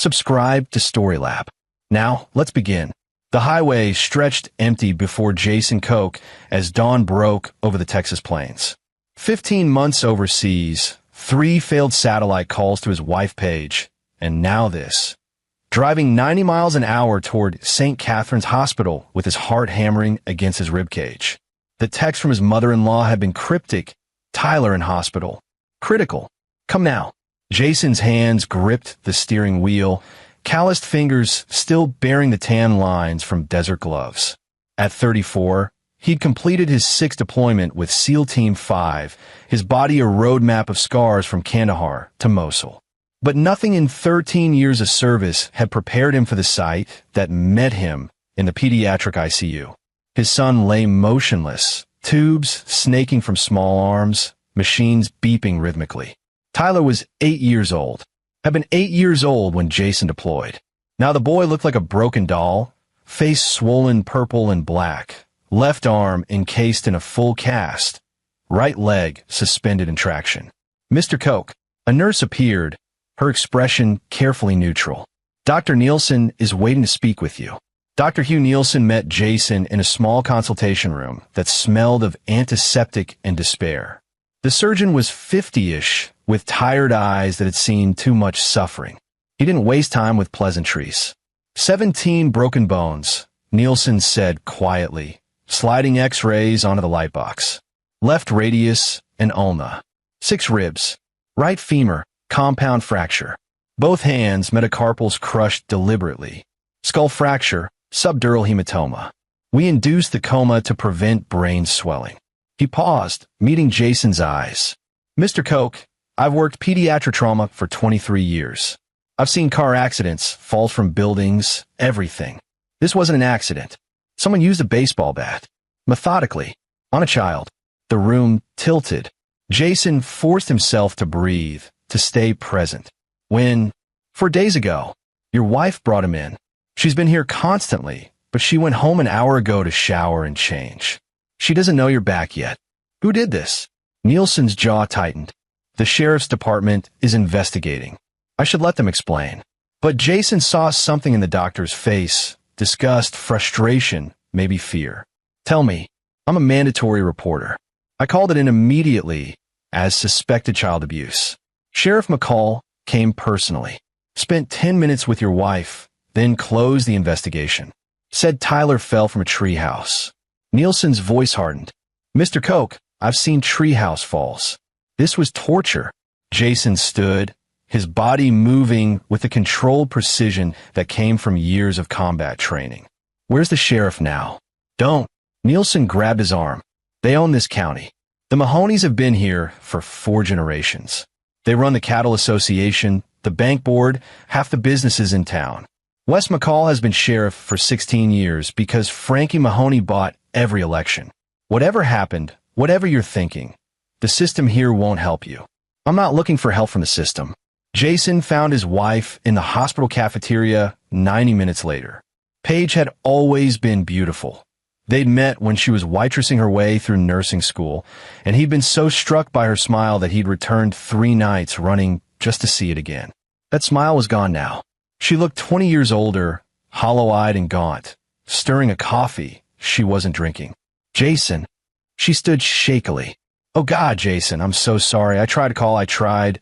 Subscribe to Storylab. Now, let's begin. The highway stretched empty before Jason Koch as dawn broke over the Texas plains. 15 months overseas, 3 failed satellite calls to his wife Paige, and now this. Driving 90 miles an hour toward St. Catherine's Hospital with his heart hammering against his ribcage. The text from his mother-in-law had been cryptic. Tyler in hospital. Critical. Come now. Jason's hands gripped the steering wheel, calloused fingers still bearing the tan lines from desert gloves. At 34, he'd completed his 6th deployment with SEAL Team 5, his body a roadmap of scars from Kandahar to Mosul. But nothing in 13 years of service had prepared him for the sight that met him in the pediatric ICU. His son lay motionless, tubes snaking from small arms, machines beeping rhythmically. Tyler was 8 years old, had been 8 years old when Jason deployed. Now the boy looked like a broken doll, face swollen purple and black, left arm encased in a full cast, right leg suspended in traction. Mr. Koch, a nurse appeared, her expression carefully neutral. Dr. Nielsen is waiting to speak with you. Dr. Hugh Nielsen met Jason in a small consultation room that smelled of antiseptic and despair. The surgeon was 50-ish, with tired eyes that had seen too much suffering. He didn't waste time with pleasantries. 17 broken bones, Nielsen said quietly, sliding X-rays onto the light box. Left radius and ulna. 6 ribs. Right femur. Compound fracture. Both hands metacarpals crushed deliberately. Skull fracture, subdural hematoma. We induced the coma to prevent brain swelling. He paused, meeting Jason's eyes. Mr. Koch, I've worked pediatric trauma for 23 years. I've seen car accidents, falls from buildings, everything. This wasn't an accident. Someone used a baseball bat. Methodically. On a child. The room tilted. Jason forced himself to breathe, to stay present. When, 4 days ago, your wife brought him in. She's been here constantly, but she went home an hour ago to shower and change. She doesn't know you're back yet. Who did this? Nielsen's jaw tightened. The sheriff's department is investigating. I should let them explain. But Jason saw something in the doctor's face. Disgust, frustration, maybe fear. Tell me. I'm a mandatory reporter. I called it in immediately as suspected child abuse. Sheriff McCall came personally. Spent 10 minutes with your wife, then closed the investigation. Said Tyler fell from a treehouse. Nielsen's voice hardened. Mr. Koch, I've seen treehouse falls. This was torture. Jason stood, his body moving with the controlled precision that came from years of combat training. Where's the sheriff now? Don't. Nielsen grabbed his arm. They own this county. The Mahoneys have been here for 4 generations. They run the Cattle Association, the bank board, half the businesses in town. Wes McCall has been sheriff for 16 years because Frankie Mahoney bought every election. Whatever happened, whatever you're thinking, the system here won't help you. I'm not looking for help from the system. Jason found his wife in the hospital cafeteria 90 minutes later. Paige had always been beautiful. They'd met when she was waitressing her way through nursing school, and he'd been so struck by her smile that he'd returned 3 nights running just to see it again. That smile was gone now. She looked 20 years older, hollow-eyed and gaunt, stirring a coffee she wasn't drinking. Jason. She stood shakily. Oh God, Jason, I'm so sorry. I tried to call, I tried.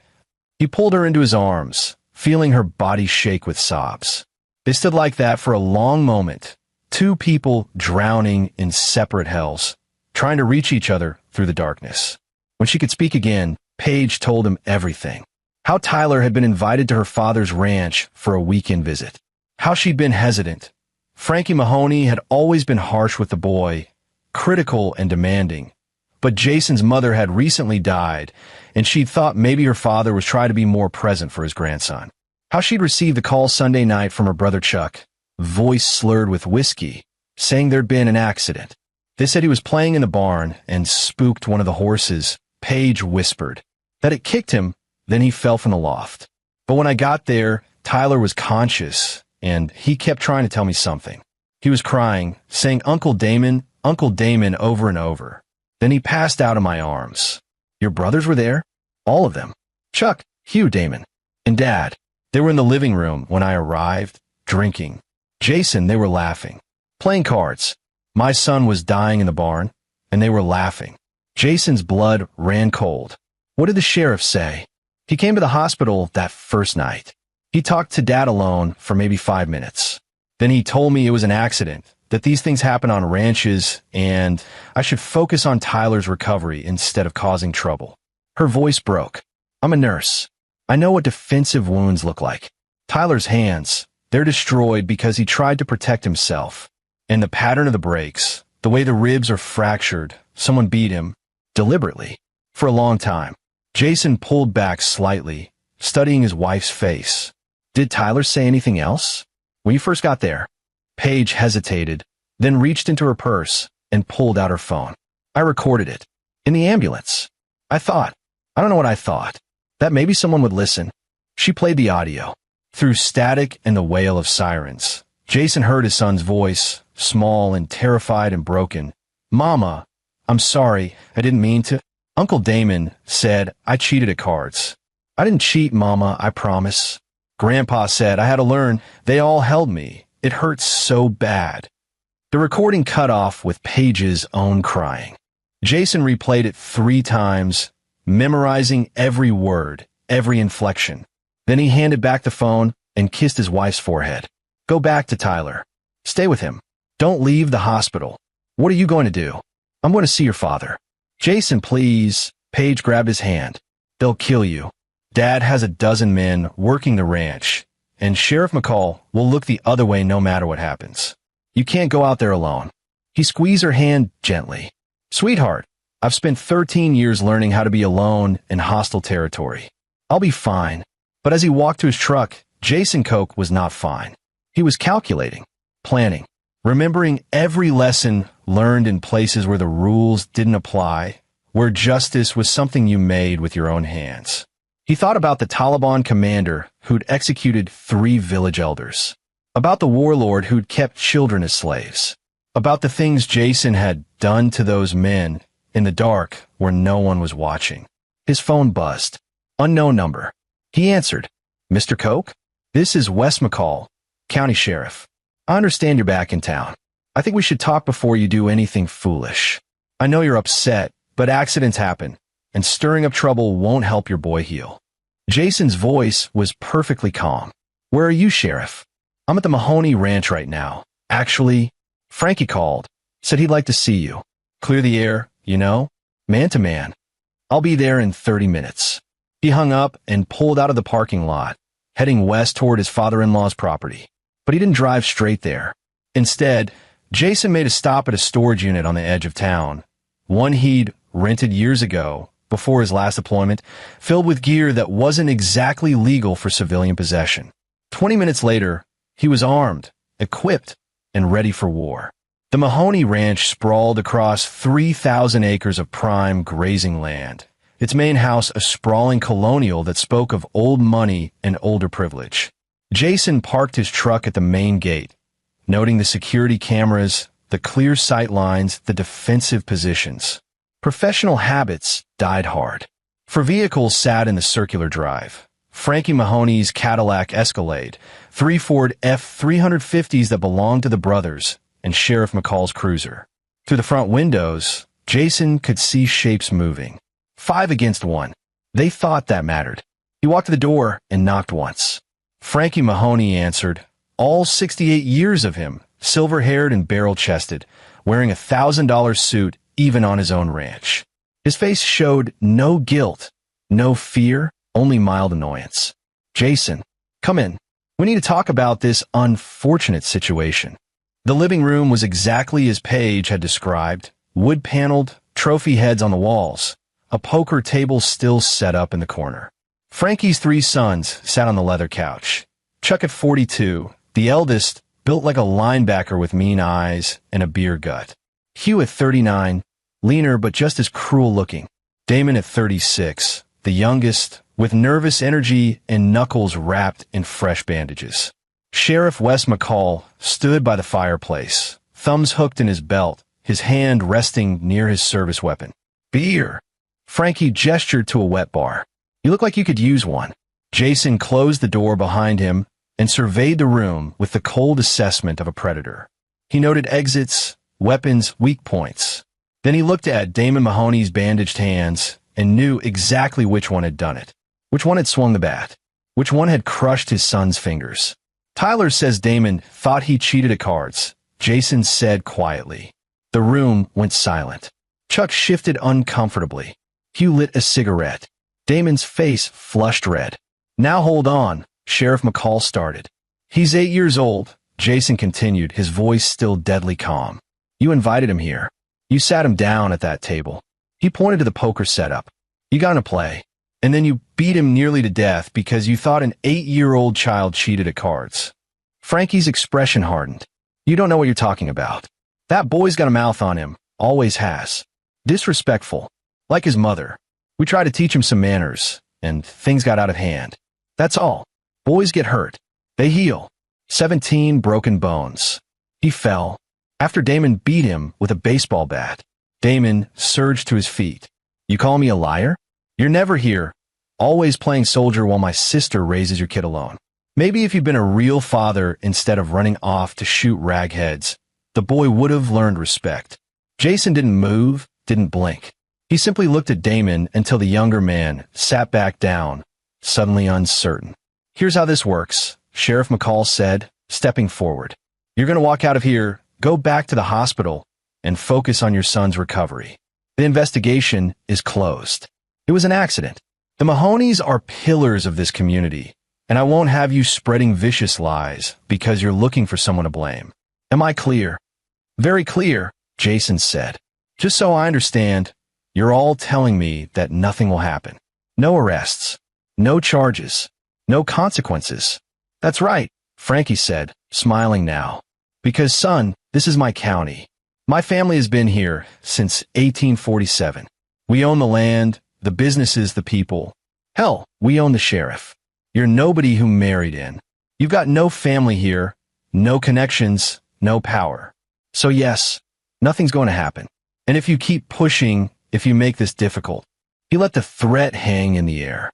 He pulled her into his arms, feeling her body shake with sobs. They stood like that for a long moment. 2 people drowning in separate hells, trying to reach each other through the darkness. When she could speak again, Paige told him everything. How Tyler had been invited to her father's ranch for a weekend visit. How she'd been hesitant. Frankie Mahoney had always been harsh with the boy, critical and demanding. But Jason's mother had recently died, and she'd thought maybe her father was trying to be more present for his grandson. How she'd received a call Sunday night from her brother Chuck, voice slurred with whiskey, saying there'd been an accident. They said he was playing in the barn and spooked one of the horses. Paige whispered that it kicked him, then he fell from the loft. But when I got there, Tyler was conscious, and he kept trying to tell me something. He was crying, saying Uncle Damon over and over. Then he passed out in my arms. Your brothers were there? All of them. Chuck, Hugh Damon, and Dad. They were in the living room when I arrived, drinking. Jason, they were laughing. Playing cards. My son was dying in the barn, and they were laughing. Jason's blood ran cold. What did the sheriff say? He came to the hospital that first night. He talked to Dad alone for maybe 5 minutes. Then he told me it was an accident, that these things happen on ranches, and I should focus on Tyler's recovery instead of causing trouble. Her voice broke. I'm a nurse. I know what defensive wounds look like. Tyler's hands, they're destroyed because he tried to protect himself. And the pattern of the breaks, the way the ribs are fractured, someone beat him, deliberately, for a long time. Jason pulled back slightly, studying his wife's face. Did Tyler say anything else? When you first got there? Paige hesitated, then reached into her purse and pulled out her phone. I recorded it. In the ambulance. I don't know what I thought. That maybe someone would listen. She played the audio. Through static and the wail of sirens, Jason heard his son's voice, small and terrified and broken. Mama, I'm sorry, I didn't mean to. Uncle Damon said, I cheated at cards. I didn't cheat, Mama, I promise. Grandpa said, I had to learn. They all held me. It hurts so bad. The recording cut off with Paige's own crying. Jason replayed it 3 times, memorizing every word, every inflection. Then he handed back the phone and kissed his wife's forehead. Go back to Tyler. Stay with him. Don't leave the hospital. What are you going to do? I'm going to see your father. Jason, please. Paige grabbed his hand. They'll kill you. Dad has a dozen men working the ranch, and Sheriff McCall will look the other way no matter what happens. You can't go out there alone. He squeezed her hand gently. Sweetheart, I've spent 13 years learning how to be alone in hostile territory. I'll be fine. But as he walked to his truck, Jason Koch was not fine. He was calculating, planning, remembering every lesson learned in places where the rules didn't apply, where justice was something you made with your own hands. He thought about the Taliban commander who'd executed 3 village elders, about the warlord who'd kept children as slaves, about the things Jason had done to those men in the dark where no one was watching. His phone buzzed. Unknown number. He answered. Mr. Koch? This is Wes McCall, County Sheriff. I understand you're back in town. I think we should talk before you do anything foolish. I know you're upset, but accidents happen, and stirring up trouble won't help your boy heal. Jason's voice was perfectly calm. Where are you, Sheriff? I'm at the Mahoney Ranch right now. Actually, Frankie called, said he'd like to see you. Clear the air, man to man. I'll be there in 30 minutes. He hung up and pulled out of the parking lot, heading west toward his father-in-law's property. But he didn't drive straight there. Instead, Jason made a stop at a storage unit on the edge of town, one he'd rented years ago, before his last deployment, filled with gear that wasn't exactly legal for civilian possession. 20 minutes later, he was armed, equipped, and ready for war. The Mahoney Ranch sprawled across 3,000 acres of prime grazing land, its main house a sprawling colonial that spoke of old money and older privilege. Jason parked his truck at the main gate, noting the security cameras, the clear sight lines, the defensive positions. Professional habits died hard. For vehicles sat in the circular drive, Frankie Mahoney's Cadillac Escalade, 3 Ford F-350s that belonged to the brothers, and Sheriff McCall's cruiser. Through the front windows, Jason could see shapes moving. 5 against 1. They thought that mattered. He walked to the door and knocked once. Frankie Mahoney answered, all 68 years of him, silver-haired and barrel-chested, wearing a $1,000 suit even on his own ranch. His face showed no guilt, no fear, only mild annoyance. Jason, come in. We need to talk about this unfortunate situation. The living room was exactly as Paige had described, wood-paneled, trophy heads on the walls, a poker table still set up in the corner. Frankie's 3 sons sat on the leather couch. Chuck at 42, the eldest, built like a linebacker with mean eyes and a beer gut. Hugh at 39, leaner but just as cruel looking. Damon at 36, the youngest, with nervous energy and knuckles wrapped in fresh bandages. Sheriff Wes McCall stood by the fireplace, thumbs hooked in his belt, his hand resting near his service weapon. Beer. Frankie gestured to a wet bar. You look like you could use one. Jason closed the door behind him and surveyed the room with the cold assessment of a predator. He noted exits, weapons, weak points. Then he looked at Damon Mahoney's bandaged hands and knew exactly which one had done it, which one had swung the bat, which one had crushed his son's fingers. Tyler says Damon thought he cheated at cards, Jason said quietly. The room went silent. Chuck shifted uncomfortably. Hugh lit a cigarette. Damon's face flushed red. Now hold on, Sheriff McCall started. He's 8 years old, Jason continued, his voice still deadly calm. You invited him here. You sat him down at that table. He pointed to the poker setup. You got in a play. And then you beat him nearly to death because you thought an 8-year-old child cheated at cards. Frankie's expression hardened. You don't know what you're talking about. That boy's got a mouth on him. Always has. Disrespectful. Like his mother. We tried to teach him some manners, and things got out of hand. That's all. Boys get hurt. They heal. 17 broken bones. He fell. After Damon beat him with a baseball bat. Damon surged to his feet. You call me a liar? You're never here. Always playing soldier while my sister raises your kid alone. Maybe if you'd been a real father instead of running off to shoot ragheads, the boy would have learned respect. Jason didn't move, didn't blink. He simply looked at Damon until the younger man sat back down, suddenly uncertain. Here's how this works, Sheriff McCall said, stepping forward. You're going to walk out of here, go back to the hospital, and focus on your son's recovery. The investigation is closed. It was an accident. The Mahoneys are pillars of this community, and I won't have you spreading vicious lies because you're looking for someone to blame. Am I clear? Very clear, Jason said. Just so I understand, you're all telling me that nothing will happen. No arrests. No charges. No consequences. That's right, Frankie said, smiling now. Because, son, this is my county. My family has been here since 1847. We own the land, the businesses, the people. Hell, we own the sheriff. You're nobody who married in. You've got no family here, no connections, no power. So yes, nothing's going to happen. And if you keep pushing, if you make this difficult, he let the threat hang in the air.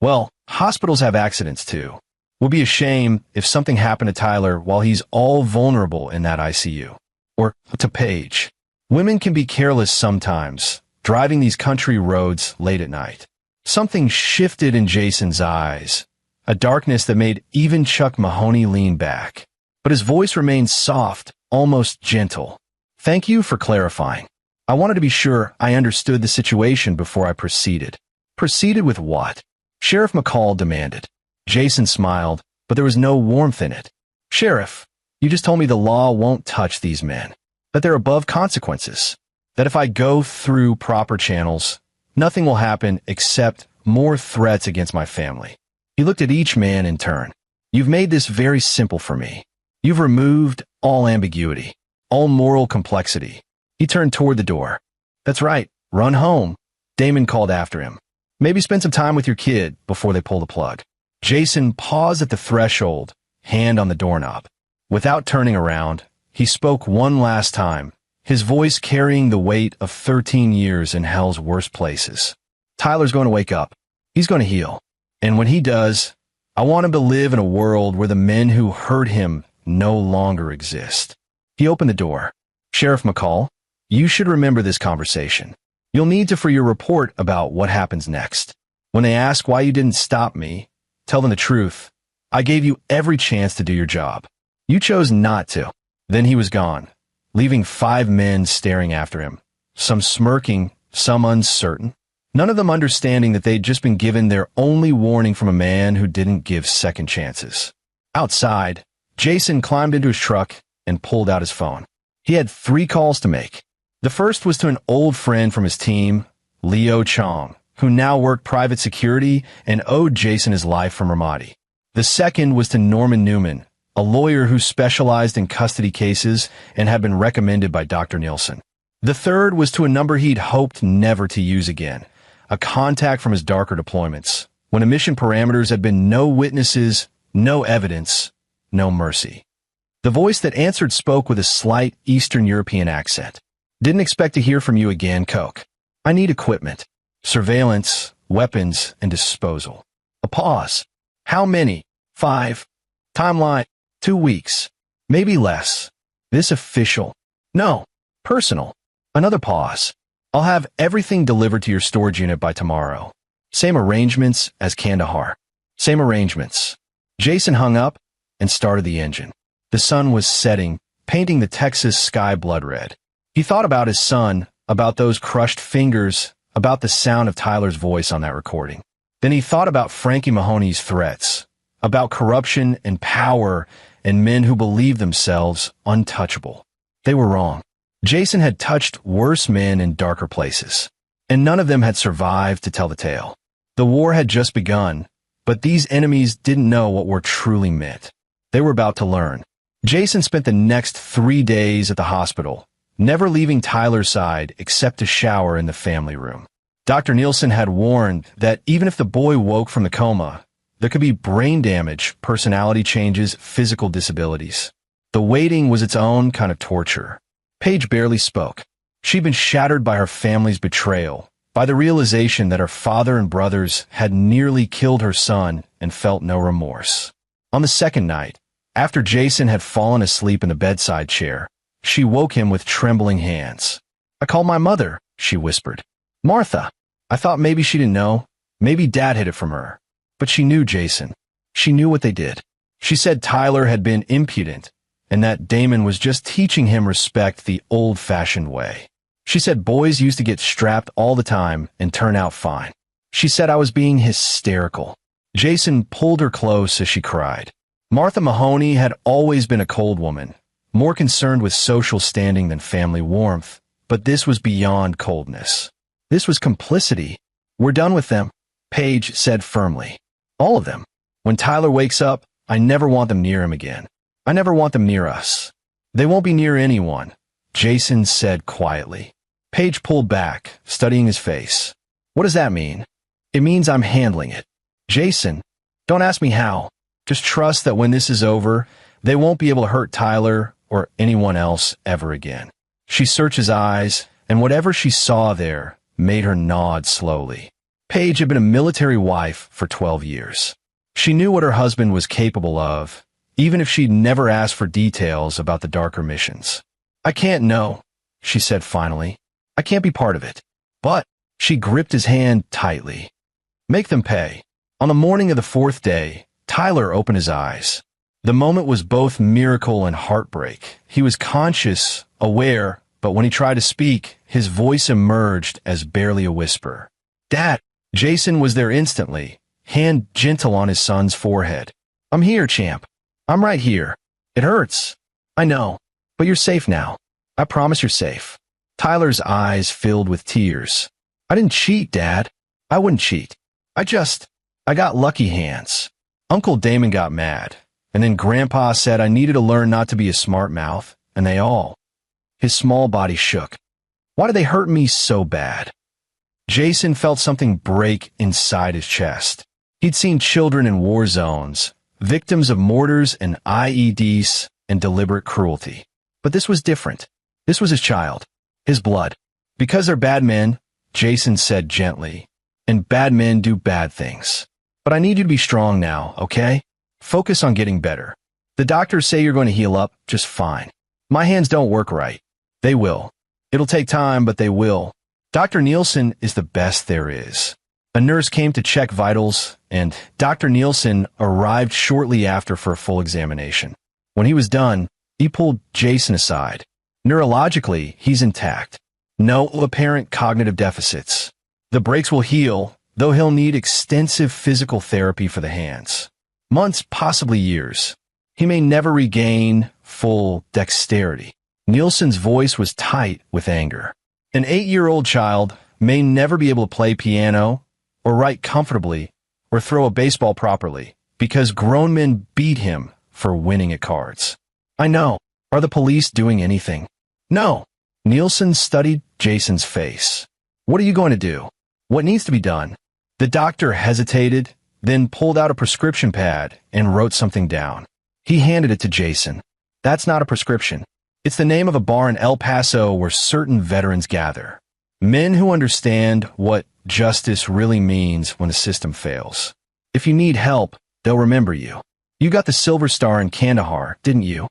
Well, hospitals have accidents too. Would be a shame if something happened to Tyler while he's all vulnerable in that ICU. Or to Paige. Women can be careless sometimes, driving these country roads late at night. Something shifted in Jason's eyes, a darkness that made even Chuck Mahoney lean back. But his voice remained soft, almost gentle. Thank you for clarifying. I wanted to be sure I understood the situation before I proceeded. Proceeded with what? Sheriff McCall demanded. Jason smiled, but there was no warmth in it. Sheriff, you just told me the law won't touch these men, that they're above consequences, that if I go through proper channels, nothing will happen except more threats against my family. He looked at each man in turn. You've made this very simple for me. You've removed all ambiguity, all moral complexity. He turned toward the door. That's right, run home, Damon called after him. Maybe spend some time with your kid before they pull the plug. Jason paused at the threshold, hand on the doorknob. Without turning around, he spoke one last time, his voice carrying the weight of 13 years in hell's worst places. Tyler's going to wake up. He's going to heal. And when he does, I want him to live in a world where the men who hurt him no longer exist. He opened the door. Sheriff McCall, you should remember this conversation. You'll need to for your report about what happens next. When they ask why you didn't stop me, tell them the truth. I gave you every chance to do your job. You chose not to. Then he was gone, leaving 5 men staring after him, some smirking, some uncertain, none of them understanding that they'd just been given their only warning from a man who didn't give second chances. Outside, Jason climbed into his truck and pulled out his phone. He had 3 calls to make. The first was to an old friend from his team, Leo Chong, who now worked private security and owed Jason his life from Ramadi. The second was to Norman Newman, a lawyer who specialized in custody cases and had been recommended by Dr. Nielsen. The third was to a number he'd hoped never to use again, a contact from his darker deployments, when emission parameters had been no witnesses, no evidence, no mercy. The voice that answered spoke with a slight Eastern European accent. Didn't expect to hear from you again, Coke. I need equipment, surveillance, weapons, and disposal. A A pause. How many? 5. Timeline. 2 weeks. Maybe less. This official. No. Personal. Another pause. I'll have everything delivered to your storage unit by tomorrow. Same arrangements as Kandahar. Same arrangements. Jason hung up and started the engine. The sun was setting, painting the Texas sky blood red. He thought about his son, about those crushed fingers, about the sound of Tyler's voice on that recording. Then he thought about Frankie Mahoney's threats, about corruption and power and men who believed themselves untouchable. They were wrong. Jason had touched worse men in darker places, and none of them had survived to tell the tale. The war had just begun, but these enemies didn't know what war truly meant. They were about to learn. Jason spent the next 3 days at the hospital, never leaving Tyler's side except to shower in the family room. Dr. Nielsen had warned that even if the boy woke from the coma, there could be brain damage, personality changes, physical disabilities. The waiting was its own kind of torture. Paige barely spoke. She'd been shattered by her family's betrayal, by the realization that her father and brothers had nearly killed her son and felt no remorse. On the second night, after Jason had fallen asleep in the bedside chair, she woke him with trembling hands. "I called my mother," she whispered. "Martha." I thought maybe she didn't know. Maybe Dad hid it from her. But she knew Jason. She knew what they did. She said Tyler had been impudent, and that Damon was just teaching him respect the old-fashioned way. She said boys used to get strapped all the time and turn out fine. She said I was being hysterical. Jason pulled her close as she cried. Martha Mahoney had always been a cold woman, more concerned with social standing than family warmth, but this was beyond coldness. This was complicity. "We're done with them," Paige said firmly. "All of them. When Tyler wakes up, I never want them near him again. I never want them near us." "They won't be near anyone," Jason said quietly. Paige pulled back, studying his face. "What does that mean?" "It means I'm handling it." "Jason, don't ask me how. Just trust that when this is over, they won't be able to hurt Tyler or anyone else ever again." She searched his eyes, and whatever she saw there made her nod slowly. Paige had been a military wife for 12 years. She knew what her husband was capable of, even if she'd never asked for details about the darker missions. "I can't know," she said finally. "I can't be part of it." But she gripped his hand tightly. "Make them pay." On the morning of the 4th day, Tyler opened his eyes. The moment was both miracle and heartbreak. He was conscious, aware, but when he tried to speak, his voice emerged as barely a whisper. "Dad!" Jason was there instantly, hand gentle on his son's forehead. "I'm here, champ. I'm right here. It hurts. I know. But you're safe now. I promise you're safe." Tyler's eyes filled with tears. "I didn't cheat, Dad. I wouldn't cheat. I got lucky hands." Uncle Damon got mad, and then Grandpa said I needed to learn not to be a smart mouth, and they all. His small body shook. Why did they hurt me so bad? Jason felt something break inside his chest. He'd seen children in war zones, victims of mortars and IEDs and deliberate cruelty. But this was different. This was his child, his blood. "Because they're bad men," Jason said gently, "and bad men do bad things. But I need you to be strong now, okay? Focus on getting better. The doctors say you're going to heal up just fine. My hands don't work right. They will. It'll take time, but they will. Dr. Nielsen is the best there is." A nurse came to check vitals, and Dr. Nielsen arrived shortly after for a full examination. When he was done, he pulled Jason aside. "Neurologically, he's intact. No apparent cognitive deficits. The breaks will heal, though he'll need extensive physical therapy for the hands. Months, possibly years. He may never regain full dexterity." Nielsen's voice was tight with anger. "An 8-year-old child may never be able to play piano, or write comfortably, or throw a baseball properly, because grown men beat him for winning at cards. I know. Are the police doing anything?" "No." Nielsen studied Jason's face. "What are you going to do? What needs to be done?" The doctor hesitated, then pulled out a prescription pad and wrote something down. He handed it to Jason. "That's not a prescription. It's the name of a bar in El Paso where certain veterans gather. Men who understand what justice really means when the system fails. If you need help, they'll remember you. You got the Silver Star in Kandahar, didn't you?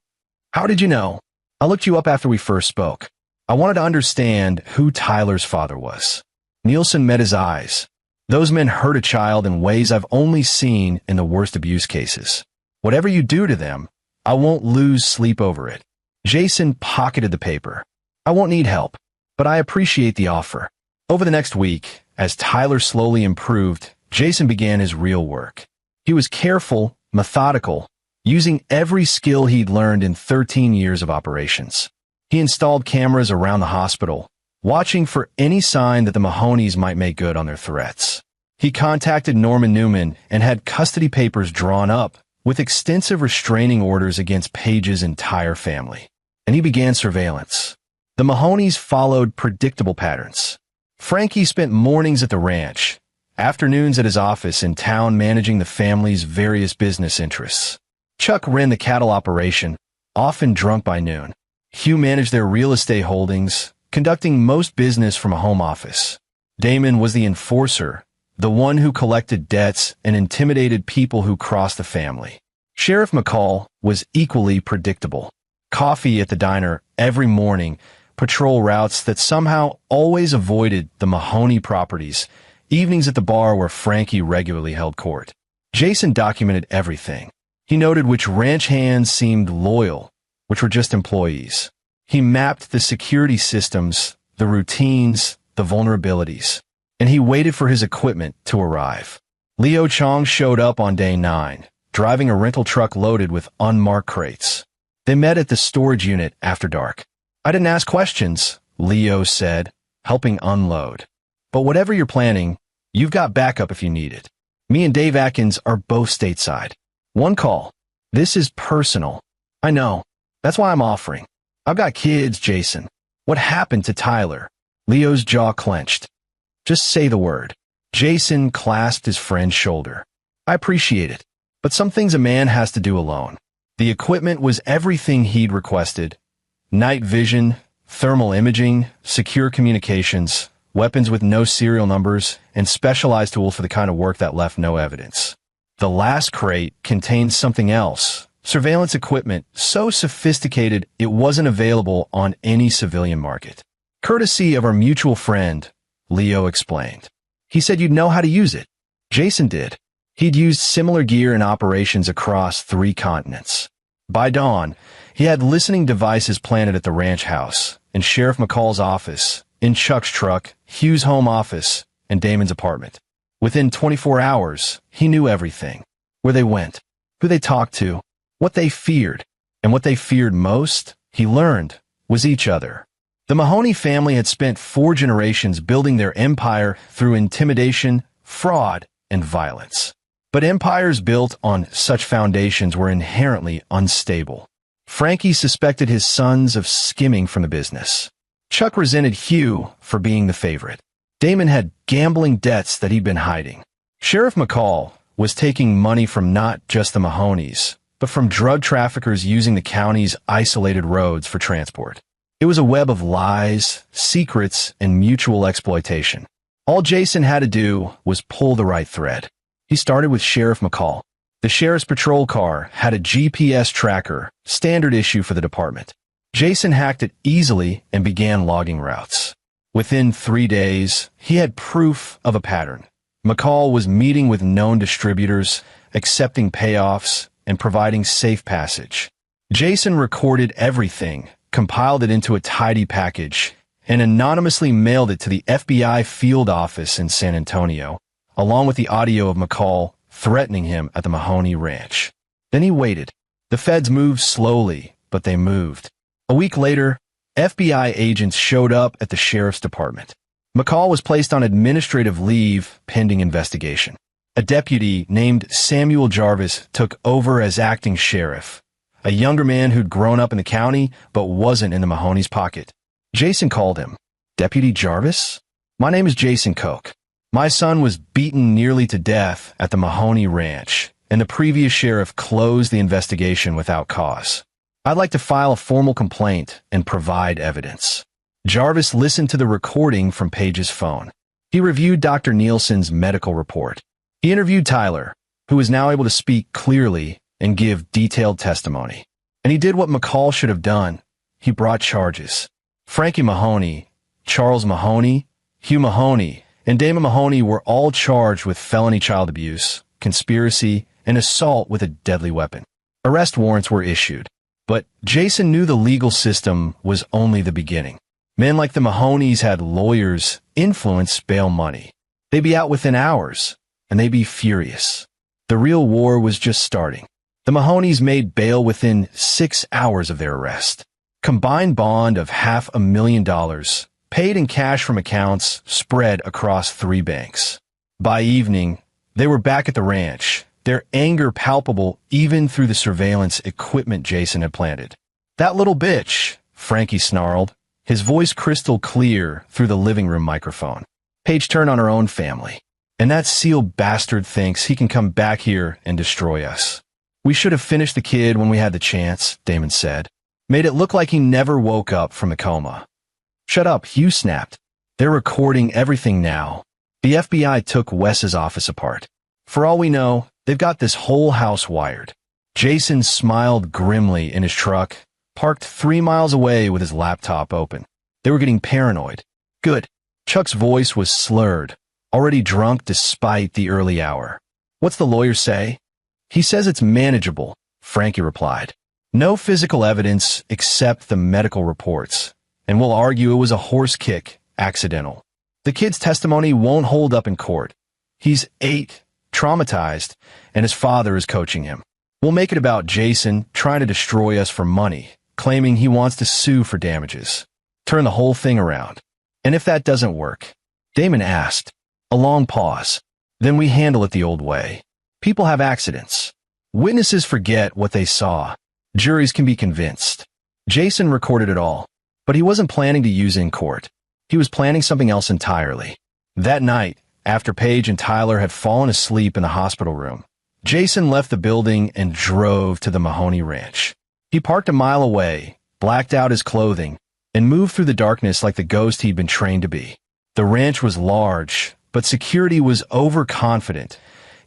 How did you know? I looked you up after we first spoke. I wanted to understand who Tyler's father was. Nielsen met his eyes. Those men hurt a child in ways I've only seen in the worst abuse cases. Whatever you do to them, I won't lose sleep over it. Jason pocketed the paper. I won't need help, but I appreciate the offer. Over the next week, as Tyler slowly improved, Jason began his real work. He was careful, methodical, using every skill he'd learned in 13 years of operations. He installed cameras around the hospital, watching for any sign that the Mahonies might make good on their threats. He contacted Norman Newman and had custody papers drawn up with extensive restraining orders against Page's entire family. And he began surveillance. The Mahonies followed predictable patterns. Frankie spent mornings at the ranch, afternoons at his office in town managing the family's various business interests. Chuck ran the cattle operation, often drunk by noon. Hugh managed their real estate holdings, conducting most business from a home office. Damon was the enforcer, the one who collected debts and intimidated people who crossed the family. Sheriff McCall was equally predictable. Coffee at the diner every morning, patrol routes that somehow always avoided the Mahoney properties, evenings at the bar where Frankie regularly held court. Jason documented everything. He noted which ranch hands seemed loyal, which were just employees. He mapped the security systems, the routines, the vulnerabilities, and he waited for his equipment to arrive. Leo Chong showed up on day 9, driving a rental truck loaded with unmarked crates. They met at the storage unit after dark. I didn't ask questions, Leo said, helping unload. But whatever you're planning, you've got backup if you need it. Me and Dave Atkins are both stateside. One call. This is personal. I know. That's why I'm offering. I've got kids, Jason. What happened to Tyler? Leo's jaw clenched. Just say the word. Jason clasped his friend's shoulder. I appreciate it, but some things a man has to do alone. The equipment was everything he'd requested. Night vision, thermal imaging, secure communications, weapons with no serial numbers, and specialized tools for the kind of work that left no evidence. The last crate contained something else, surveillance equipment so sophisticated it wasn't available on any civilian market. Courtesy of our mutual friend, Leo explained. He said you'd know how to use it. Jason did. He'd used similar gear in operations across 3 continents. By dawn, he had listening devices planted at the ranch house, in Sheriff McCall's office, in Chuck's truck, Hugh's home office, and Damon's apartment. Within 24 hours, he knew everything. Where they went, who they talked to, what they feared, and what they feared most, he learned, was each other. The Mahoney family had spent 4 generations building their empire through intimidation, fraud, and violence. But empires built on such foundations were inherently unstable. Frankie suspected his sons of skimming from the business. Chuck resented Hugh for being the favorite. Damon had gambling debts that he'd been hiding. Sheriff McCall was taking money from not just the Mahonies, but from drug traffickers using the county's isolated roads for transport. It was a web of lies, secrets, and mutual exploitation. All Jason had to do was pull the right thread. He started with Sheriff McCall. The sheriff's patrol car had a GPS tracker, standard issue for the department. Jason hacked it easily and began logging routes. Within 3 days, he had proof of a pattern. McCall was meeting with known distributors, accepting payoffs, and providing safe passage. Jason recorded everything, compiled it into a tidy package, and anonymously mailed it to the FBI field office in San Antonio, along with the audio of McCall threatening him at the Mahoney Ranch. Then he waited. The feds moved slowly, but they moved. A week later, FBI agents showed up at the sheriff's department. McCall was placed on administrative leave pending investigation. A deputy named Samuel Jarvis took over as acting sheriff, a younger man who'd grown up in the county but wasn't in the Mahoney's pocket. Jason called him. Deputy Jarvis? My name is Jason Koch. My son was beaten nearly to death at the Mahoney Ranch, and the previous sheriff closed the investigation without cause. I'd like to file a formal complaint and provide evidence. Jarvis listened to the recording from Page's phone. He reviewed Dr. Nielsen's medical report. He interviewed Tyler, who was now able to speak clearly and give detailed testimony. And he did what McCall should have done. He brought charges. Frankie Mahoney, Charles Mahoney, Hugh Mahoney, and Damon Mahoney were all charged with felony child abuse, conspiracy, and assault with a deadly weapon. Arrest warrants were issued. But Jason knew the legal system was only the beginning. Men like the Mahoneys had lawyers influence bail money. They'd be out within hours, and they'd be furious. The real war was just starting. The Mahoneys made bail within 6 hours of their arrest. Combined bond of $500,000, paid in cash from accounts spread across 3 banks. By evening, they were back at the ranch, their anger palpable even through the surveillance equipment Jason had planted. "That little bitch," Frankie snarled, his voice crystal clear through the living room microphone. Page turned on her own family. "And that seal bastard thinks he can come back here and destroy us. We should have finished the kid when we had the chance," Damon said. "Made it look like he never woke up from a coma." "Shut up," Hugh snapped. "They're recording everything now." The FBI took Wes's office apart. For all we know, they've got this whole house wired. Jason smiled grimly in his truck, parked 3 miles away with his laptop open. They were getting paranoid. "Good." Chuck's voice was slurred, already drunk despite the early hour. "What's the lawyer say?" "He says it's manageable," Frankie replied. "No physical evidence except the medical reports, and we'll argue it was a horse kick, accidental. The kid's testimony won't hold up in court. He's 8, traumatized, and his father is coaching him. We'll make it about Jason trying to destroy us for money, claiming he wants to sue for damages. Turn the whole thing around. And if that doesn't work," Damon asked. A long pause. "Then we handle it the old way. People have accidents. Witnesses forget what they saw. Juries can be convinced." Jason recorded it all, but he wasn't planning to use it in court. He was planning something else entirely. That night, after Paige and Tyler had fallen asleep in the hospital room, Jason left the building and drove to the Mahoney ranch. He parked a mile away, blacked out his clothing, and moved through the darkness like the ghost he'd been trained to be. The ranch was large, but security was overconfident.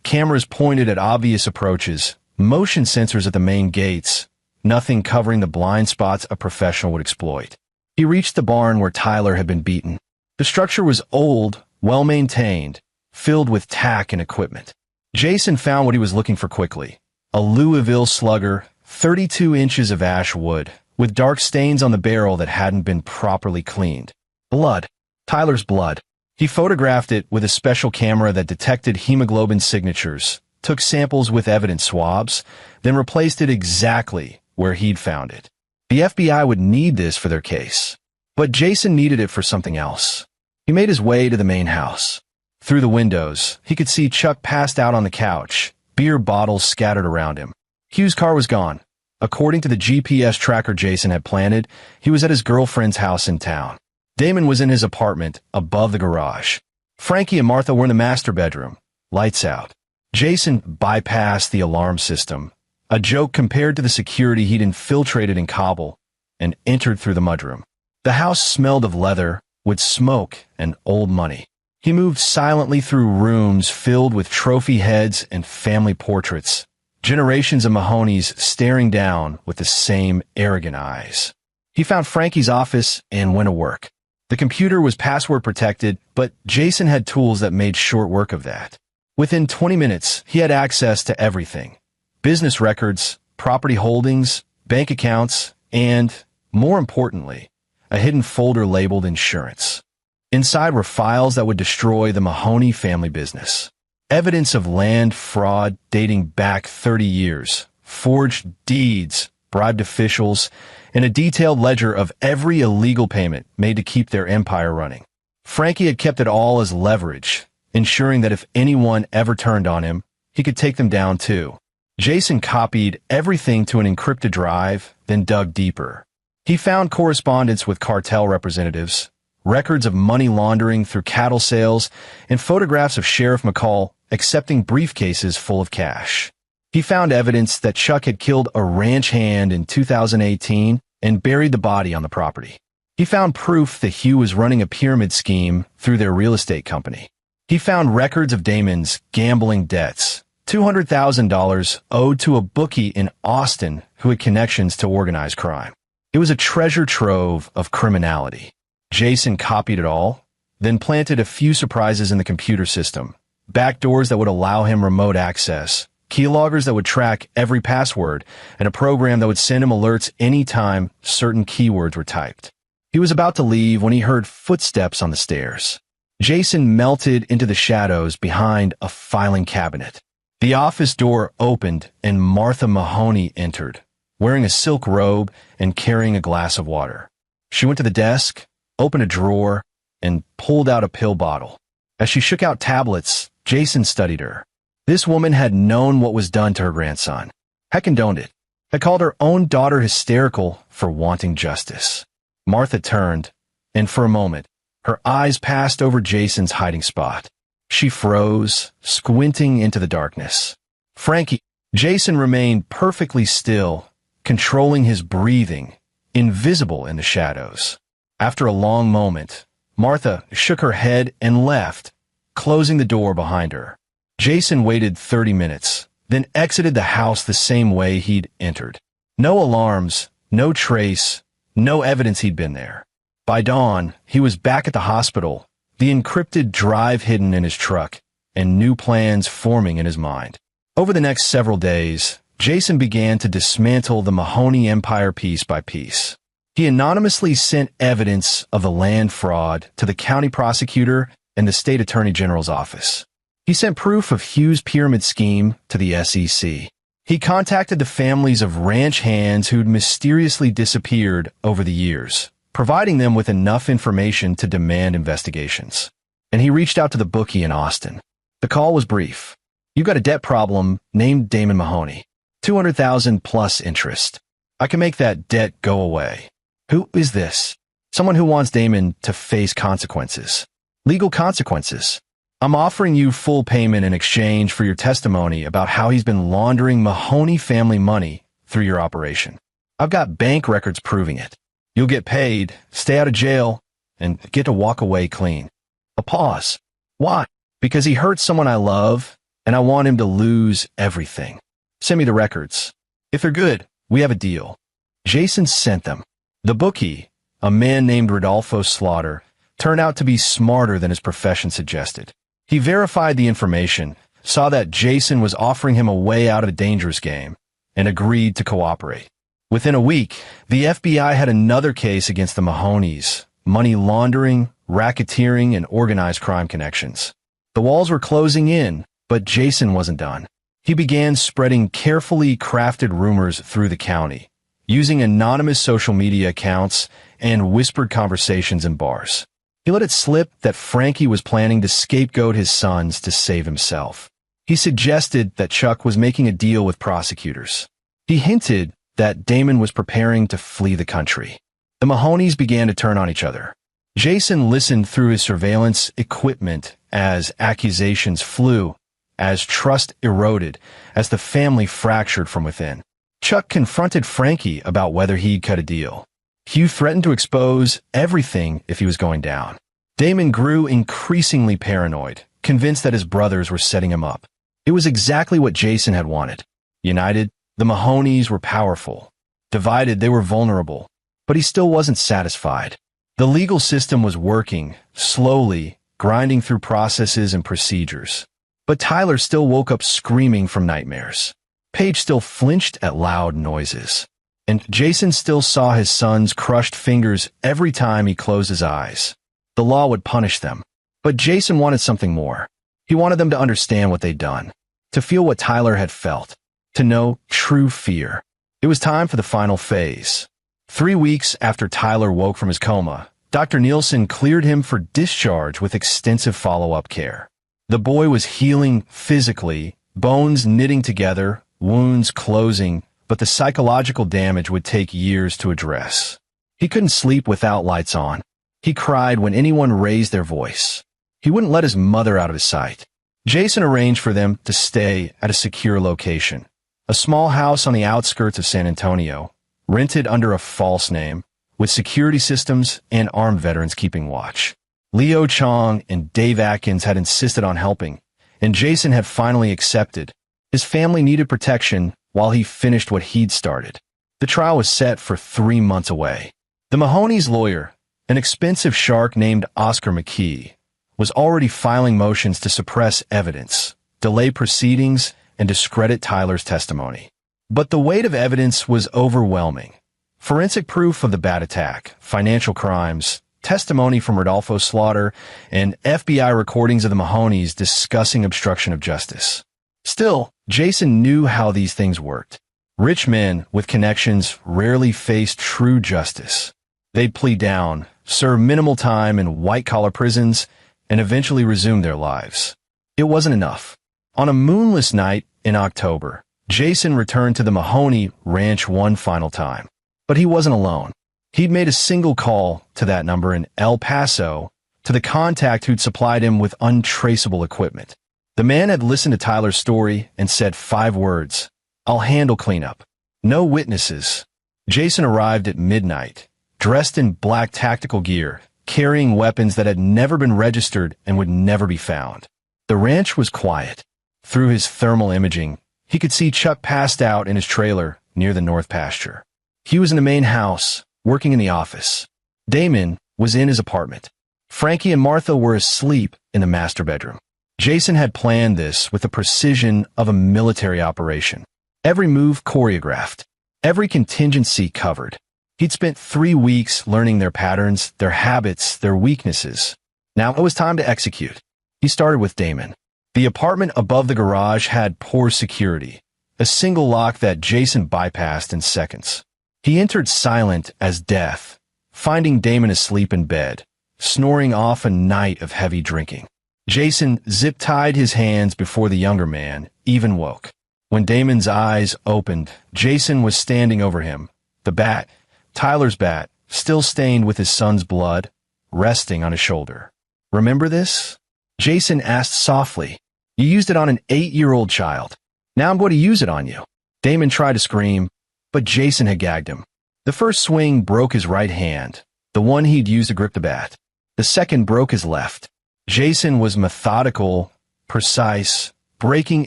Cameras pointed at obvious approaches, motion sensors at the main gates, nothing covering the blind spots a professional would exploit. He reached the barn where Tyler had been beaten. The structure was old, well-maintained, filled with tack and equipment. Jason found what he was looking for quickly. A Louisville Slugger, 32 inches of ash wood, with dark stains on the barrel that hadn't been properly cleaned. Blood. Tyler's blood. He photographed it with a special camera that detected hemoglobin signatures, took samples with evidence swabs, then replaced it exactly where he'd found it. The FBI would need this for their case. But Jason needed it for something else. He made his way to the main house. Through the windows, he could see Chuck passed out on the couch, beer bottles scattered around him. Hugh's car was gone. According to the GPS tracker Jason had planted, he was at his girlfriend's house in town. Damon was in his apartment, above the garage. Frankie and Martha were in the master bedroom, lights out. Jason bypassed the alarm system, a joke compared to the security he'd infiltrated in Kabul, and entered through the mudroom. The house smelled of leather, with smoke and old money. He moved silently through rooms filled with trophy heads and family portraits, generations of Mahoneys staring down with the same arrogant eyes. He found Frankie's office and went to work. The computer was password protected, but Jason had tools that made short work of that. Within 20 minutes, he had access to everything. Business records, property holdings, bank accounts, and, more importantly, a hidden folder labeled insurance. Inside were files that would destroy the Mahoney family business. Evidence of land fraud dating back 30 years, forged deeds, bribed officials, and a detailed ledger of every illegal payment made to keep their empire running. Frankie had kept it all as leverage, ensuring that if anyone ever turned on him, he could take them down too. Jason copied everything to an encrypted drive, then dug deeper. He found correspondence with cartel representatives, records of money laundering through cattle sales, and photographs of Sheriff McCall accepting briefcases full of cash. He found evidence that Chuck had killed a ranch hand in 2018 and buried the body on the property. He found proof that Hugh was running a pyramid scheme through their real estate company. He found records of Damon's gambling debts, $200,000 owed to a bookie in Austin who had connections to organized crime. It was a treasure trove of criminality. Jason copied it all, then planted a few surprises in the computer system. Backdoors that would allow him remote access, keyloggers that would track every password, and a program that would send him alerts anytime certain keywords were typed. He was about to leave when he heard footsteps on the stairs. Jason melted into the shadows behind a filing cabinet. The office door opened and Martha Mahoney entered, wearing a silk robe and carrying a glass of water. She went to the desk, opened a drawer, and pulled out a pill bottle. As she shook out tablets, Jason studied her. This woman had known what was done to her grandson, had condoned it, had called her own daughter hysterical for wanting justice. Martha turned, and for a moment, her eyes passed over Jason's hiding spot. She froze, squinting into the darkness. Frankie. Jason remained perfectly still, controlling his breathing, invisible in the shadows. After a long moment, Martha shook her head and left, closing the door behind her. Jason waited 30 minutes, then exited the house the same way he'd entered. No alarms, no trace, no evidence he'd been there. By dawn, he was back at the hospital, the encrypted drive hidden in his truck, and new plans forming in his mind. Over the next several days, Jason began to dismantle the Mahoney empire piece by piece. He anonymously sent evidence of the land fraud to the county prosecutor and the state attorney general's office. He sent proof of Hugh's pyramid scheme to the SEC. He contacted the families of ranch hands who'd mysteriously disappeared over the years, providing them with enough information to demand investigations. And he reached out to the bookie in Austin. The call was brief. "You've got a debt problem named Damon Mahoney. $200,000 plus interest. I can make that debt go away." Who is this? Someone who wants Damon to face consequences. Legal consequences. "I'm offering you full payment in exchange for your testimony about how he's been laundering Mahoney family money through your operation. I've got bank records proving it. You'll get paid, stay out of jail, and get to walk away clean." A pause. Why? "Because he hurt someone I love, and I want him to lose everything. Send me the records. If they're good, we have a deal." Jason sent them. The bookie, a man named Rodolfo Slaughter, turned out to be smarter than his profession suggested. He verified the information, saw that Jason was offering him a way out of a dangerous game, and agreed to cooperate. Within a week, the FBI had another case against the Mahoneys: money laundering, racketeering, and organized crime connections. The walls were closing in, but Jason wasn't done. He began spreading carefully crafted rumors through the county, using anonymous social media accounts and whispered conversations in bars. He let it slip that Frankie was planning to scapegoat his sons to save himself. He suggested that Chuck was making a deal with prosecutors. He hinted that Damon was preparing to flee the country. The Mahoneys began to turn on each other. Jason listened through his surveillance equipment as accusations flew, as trust eroded, as the family fractured from within. Chuck confronted Frankie about whether he'd cut a deal. Hugh threatened to expose everything if he was going down. Damon grew increasingly paranoid, convinced that his brothers were setting him up. It was exactly what Jason had wanted. United, the Mahoneys were powerful. Divided, they were vulnerable. But he still wasn't satisfied. The legal system was working, slowly, grinding through processes and procedures. But Tyler still woke up screaming from nightmares. Paige still flinched at loud noises. And Jason still saw his son's crushed fingers every time he closed his eyes. The law would punish them. But Jason wanted something more. He wanted them to understand what they'd done, to feel what Tyler had felt, to know true fear. It was time for the final phase. 3 weeks after Tyler woke from his coma, Dr. Nielsen cleared him for discharge with extensive follow-up care. The boy was healing physically, bones knitting together, wounds closing, but the psychological damage would take years to address. He couldn't sleep without lights on. He cried when anyone raised their voice. He wouldn't let his mother out of his sight. Jason arranged for them to stay at a secure location, a small house on the outskirts of San Antonio, rented under a false name, with security systems and armed veterans keeping watch. Leo Chong and Dave Atkins had insisted on helping, and Jason had finally accepted, His family needed protection while he finished what he'd started. The trial was set for 3 months away. The Mahoney's lawyer, an expensive shark named Oscar McKee, was already filing motions to suppress evidence, delay proceedings, and discredit Tyler's testimony. But the weight of evidence was overwhelming. Forensic proof of the bat attack, financial crimes, testimony from Rodolfo Slaughter, and FBI recordings of the Mahoneys discussing obstruction of justice. Still, Jason knew how these things worked. Rich men with connections rarely faced true justice. They'd plead down, serve minimal time in white-collar prisons, and eventually resume their lives. It wasn't enough. On a moonless night in October, Jason returned to the Mahoney ranch one final time. But he wasn't alone. He'd made a single call to that number in El Paso to the contact who'd supplied him with untraceable equipment. The man had listened to Tyler's story and said 5 words: "I'll handle cleanup." No witnesses. Jason arrived at midnight, dressed in black tactical gear, carrying weapons that had never been registered and would never be found. The ranch was quiet. Through his thermal imaging, he could see Chuck passed out in his trailer near the north pasture. Hugh was in the main house, working in the office. Damon was in his apartment. Frankie and Martha were asleep in the master bedroom. Jason had planned this with the precision of a military operation. Every move choreographed, every contingency covered. He'd spent 3 weeks learning their patterns, their habits, their weaknesses. Now it was time to execute. He started with Damon. The apartment above the garage had poor security, a single lock that Jason bypassed in seconds. He entered silent as death, finding Damon asleep in bed, snoring off a night of heavy drinking. Jason zip-tied his hands before the younger man even woke. When Damon's eyes opened, Jason was standing over him, the bat, Tyler's bat, still stained with his son's blood, resting on his shoulder. "Remember this?" Jason asked softly. "You used it on an 8-year-old child. Now I'm going to use it on you." Damon tried to scream, but Jason had gagged him. The first swing broke his right hand, the one he'd used to grip the bat. The second broke his left. Jason was methodical, precise, breaking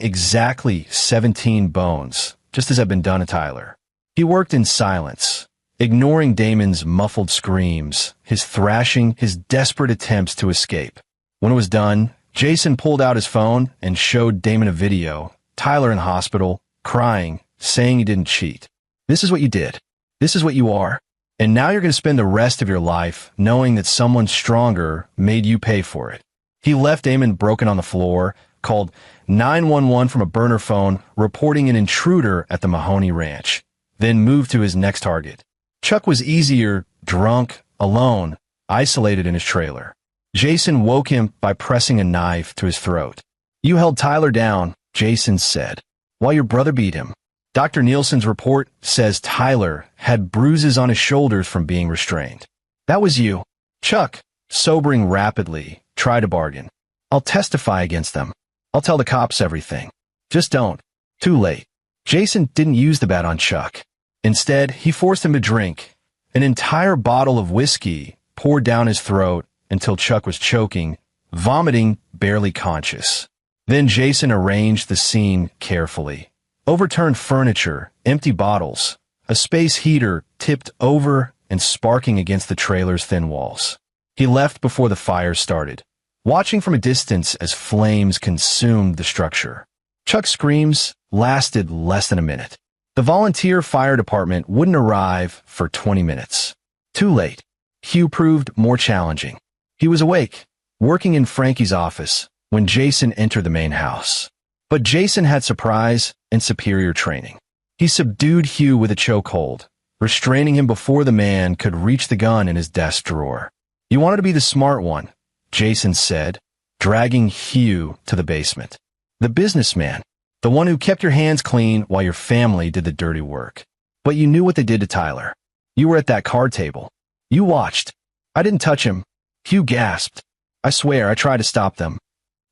exactly 17 bones, just as had been done to Tyler. He worked in silence, ignoring Damon's muffled screams, his thrashing, his desperate attempts to escape. When it was done, Jason pulled out his phone and showed Damon a video, Tyler in hospital, crying, saying he didn't cheat. "This is what you did. This is what you are. And now you're going to spend the rest of your life knowing that someone stronger made you pay for it." He left Damon broken on the floor, called 911 from a burner phone, reporting an intruder at the Mahoney Ranch, then moved to his next target. Chuck was easier, drunk, alone, isolated in his trailer. Jason woke him by pressing a knife to his throat. "You held Tyler down," Jason said, "while your brother beat him. Dr. Nielsen's report says Tyler had bruises on his shoulders from being restrained. That was you." Chuck, sobering rapidly, tried to bargain. "I'll testify against them. I'll tell the cops everything. Just don't." Too late. Jason didn't use the bat on Chuck. Instead, he forced him to drink. An entire bottle of whiskey poured down his throat until Chuck was choking, vomiting, barely conscious. Then Jason arranged the scene carefully. Overturned furniture, empty bottles, a space heater tipped over and sparking against the trailer's thin walls. He left before the fire started, watching from a distance as flames consumed the structure. Chuck's screams lasted less than a minute. The volunteer fire department wouldn't arrive for 20 minutes. Too late. Hugh proved more challenging. He was awake, working in Frankie's office, when Jason entered the main house. But Jason had surprise and superior training. He subdued Hugh with a chokehold, restraining him before the man could reach the gun in his desk drawer. "You wanted to be the smart one," Jason said, dragging Hugh to the basement. "The businessman, the one who kept your hands clean while your family did the dirty work. But you knew what they did to Tyler. You were at that card table. You watched." "I didn't touch him," Hugh gasped. "I swear I tried to stop them."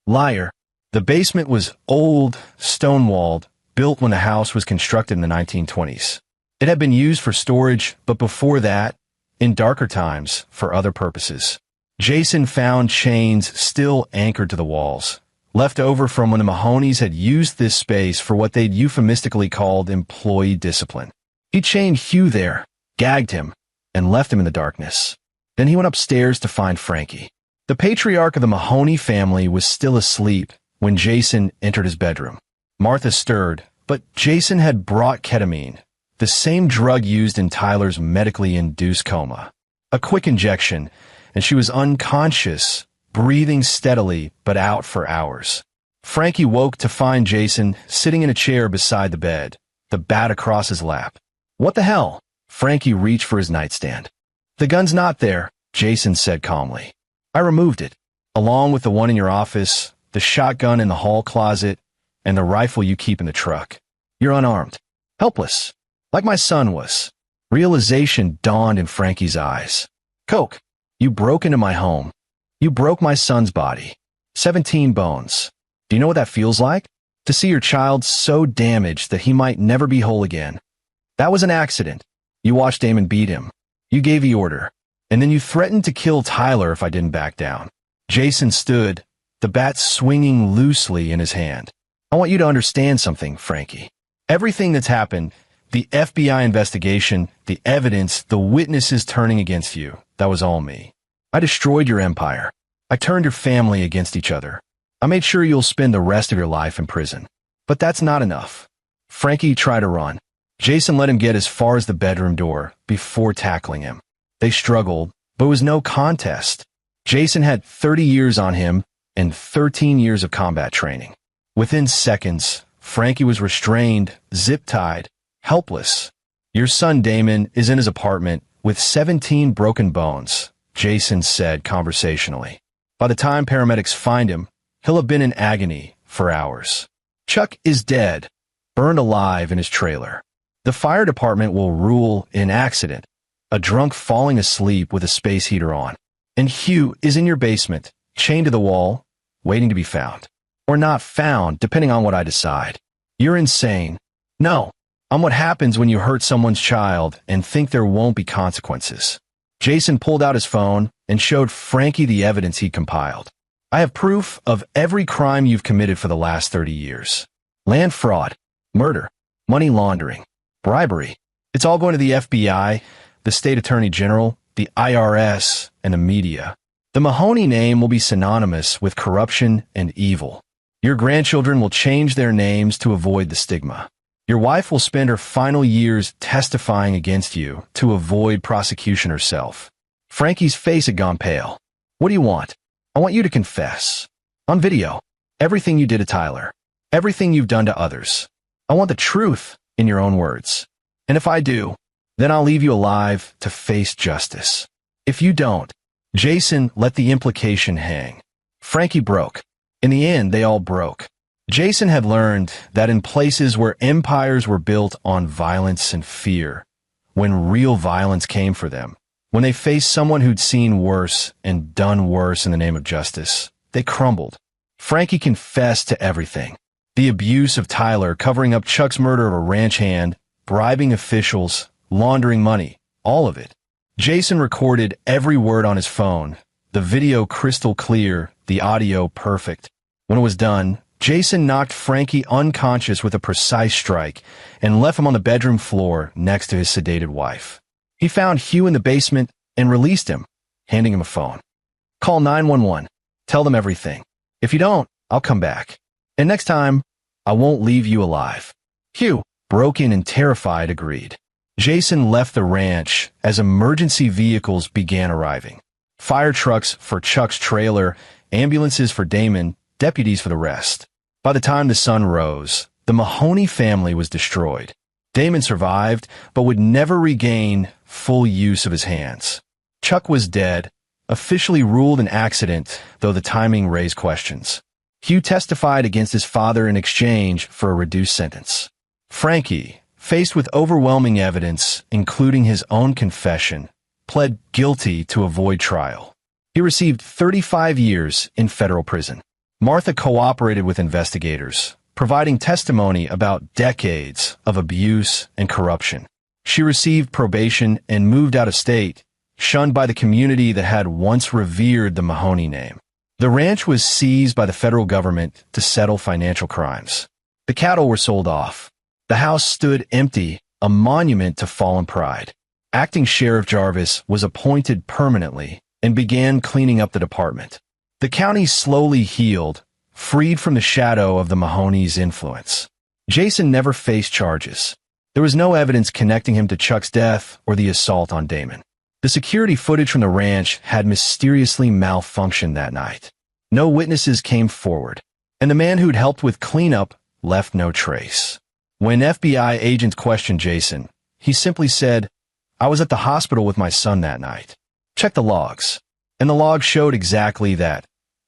"Liar." The basement was old, stone-walled, built when the house was constructed in the 1920s. It had been used for storage, but before that, in darker times, for other purposes. Jason found chains still anchored to the walls, left over from when the Mahonies had used this space for what they'd euphemistically called employee discipline. He chained Hugh there, gagged him, and left him in the darkness. Then he went upstairs to find Frankie. The patriarch of the Mahoney family was still asleep when Jason entered his bedroom. Martha stirred, but Jason had brought ketamine, the same drug used in Tyler's medically induced coma. A quick injection, and she was unconscious, breathing steadily but out for hours. Frankie woke to find Jason sitting in a chair beside the bed, the bat across his lap. "What the hell?" Frankie reached for his nightstand. "The gun's not there," Jason said calmly. "I removed it, along with the one in your office, the shotgun in the hall closet, and the rifle you keep in the truck. You're unarmed, helpless, like my son was." Realization dawned in Frankie's eyes. "Coke, you broke into my home. You broke my son's body. 17 bones. Do you know what that feels like? To see your child so damaged that he might never be whole again. That was an accident. You watched Damon beat him. You gave the order. And then you threatened to kill Tyler if I didn't back down." Jason stood, the bat swinging loosely in his hand. "I want you to understand something, Frankie. Everything that's happened, the FBI investigation, the evidence, the witnesses turning against you, that was all me. I destroyed your empire. I turned your family against each other. I made sure you'll spend the rest of your life in prison. But that's not enough." Frankie tried to run. Jason let him get as far as the bedroom door before tackling him. They struggled, but it was no contest. Jason had 30 years on him and 13 years of combat training. Within seconds, Frankie was restrained, zip-tied, helpless. "Your son Damon is in his apartment with 17 broken bones," Jason said conversationally. "By the time paramedics find him, he'll have been in agony for hours. Chuck is dead, burned alive in his trailer. The fire department will rule an accident, a drunk falling asleep with a space heater on. And Hugh is in your basement, chained to the wall, waiting to be found. Or not found, depending on what I decide. You're insane. No, I'm what happens when you hurt someone's child and think there won't be consequences." Jason pulled out his phone and showed Frankie the evidence he'd compiled. "I have proof of every crime you've committed for the last 30 years. Land fraud, murder, money laundering, bribery. It's all going to the FBI, the state attorney general, the IRS, and the media. The Mahoney name will be synonymous with corruption and evil. Your grandchildren will change their names to avoid the stigma. Your wife will spend her final years testifying against you to avoid prosecution herself." Frankie's face had gone pale. "What do you want?" "I want you to confess. On video. Everything you did to Tyler. Everything you've done to others. I want the truth in your own words. And if I do, then I'll leave you alive to face justice. If you don't..." Jason let the implication hang. Frankie broke. In the end, they all broke. Jason had learned that in places where empires were built on violence and fear, when real violence came for them, when they faced someone who'd seen worse and done worse in the name of justice, they crumbled. Frankie confessed to everything. The abuse of Tyler, covering up Chuck's murder of a ranch hand, bribing officials, laundering money, all of it. Jason recorded every word on his phone, the video crystal clear, the audio perfect. When it was done, Jason knocked Frankie unconscious with a precise strike and left him on the bedroom floor next to his sedated wife. He found Hugh in the basement and released him, handing him a phone. "Call 911. Tell them everything. If you don't, I'll come back. And next time, I won't leave you alive." Hugh, broken and terrified, agreed. Jason left the ranch as emergency vehicles began arriving. Fire trucks for Chuck's trailer, ambulances for Damon, deputies for the rest. By the time the sun rose, the Mahoney family was destroyed. Damon survived, but would never regain full use of his hands. Chuck was dead, officially ruled an accident, though the timing raised questions. Hugh testified against his father in exchange for a reduced sentence. Frankie, faced with overwhelming evidence, including his own confession, pled guilty to avoid trial. He received 35 years in federal prison. Martha cooperated with investigators, providing testimony about decades of abuse and corruption. She received probation and moved out of state, shunned by the community that had once revered the Mahoney name. The ranch was seized by the federal government to settle financial crimes. The cattle were sold off. The house stood empty, a monument to fallen pride. Acting Sheriff Jarvis was appointed permanently and began cleaning up the department. The county slowly healed, freed from the shadow of the Mahoney's influence. Jason never faced charges. There was no evidence connecting him to Chuck's death or the assault on Damon. The security footage from the ranch had mysteriously malfunctioned that night. No witnesses came forward, and the man who'd helped with cleanup left no trace. When FBI agents questioned Jason, he simply said, "I was at the hospital with my son that night." Check the logs. And the logs showed exactly that.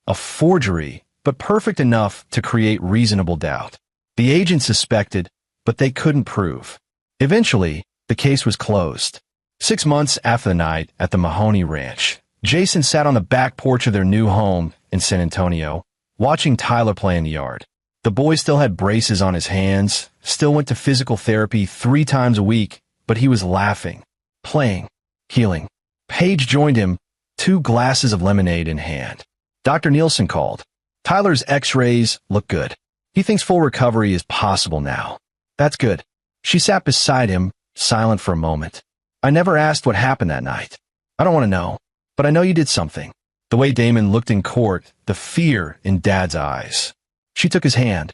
A forgery, but perfect enough to create reasonable doubt. The agents suspected, but they couldn't prove. Eventually, the case was closed. 6 months after the night at the Mahoney Ranch, Jason sat on the back porch of their new home in San Antonio, watching Tyler play in the yard. The boy still had braces on his hands, still went to physical therapy 3 times a week, but he was laughing, playing, healing. Paige joined him, 2 glasses of lemonade in hand. Dr. Nielsen called. Tyler's x-rays look good. He thinks full recovery is possible now. That's good. She sat beside him, silent for a moment. I never asked what happened that night. I don't want to know, but I know you did something. The way Damon looked in court, the fear in Dad's eyes. She took his hand.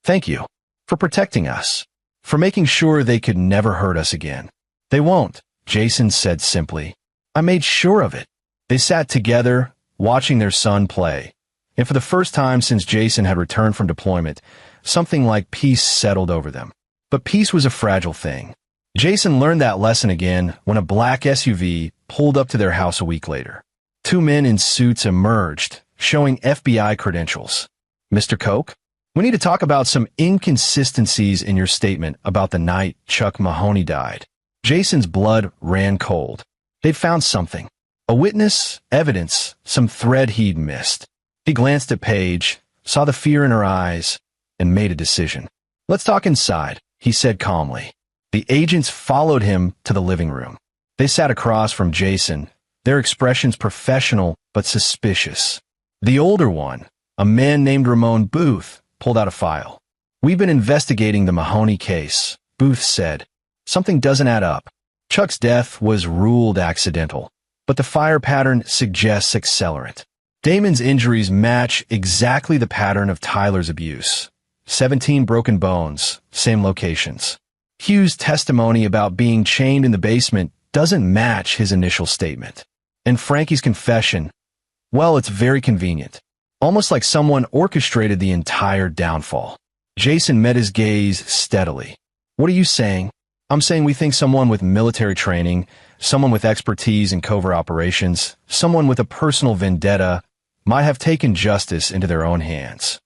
Thank you for protecting us, for making sure they could never hurt us again. They won't, Jason said simply. I made sure of it. They sat together, watching their son play. And for the first time since Jason had returned from deployment, something like peace settled over them. But peace was a fragile thing. Jason learned that lesson again when a black SUV pulled up to their house a week later. 2 men in suits emerged, showing FBI credentials. Mr. Koch, we need to talk about some inconsistencies in your statement about the night Chuck Mahoney died. Jason's blood ran cold. They'd found something. A witness, evidence, some thread he'd missed. He glanced at Paige, saw the fear in her eyes, and made a decision. Let's talk inside, he said calmly. The agents followed him to the living room. They sat across from Jason, their expressions professional but suspicious. The older one, a man named Ramon Booth, pulled out a file. We've been investigating the Mahoney case, Booth said. Something doesn't add up. Chuck's death was ruled accidental, but the fire pattern suggests accelerant. Damon's injuries match exactly the pattern of Tyler's abuse. 17 broken bones, same locations. Hugh's testimony about being chained in the basement doesn't match his initial statement. And Frankie's confession, well, it's very convenient. Almost like someone orchestrated the entire downfall. Jason met his gaze steadily. What are you saying? I'm saying we think someone with military training, someone with expertise in covert operations, someone with a personal vendetta, might have taken justice into their own hands.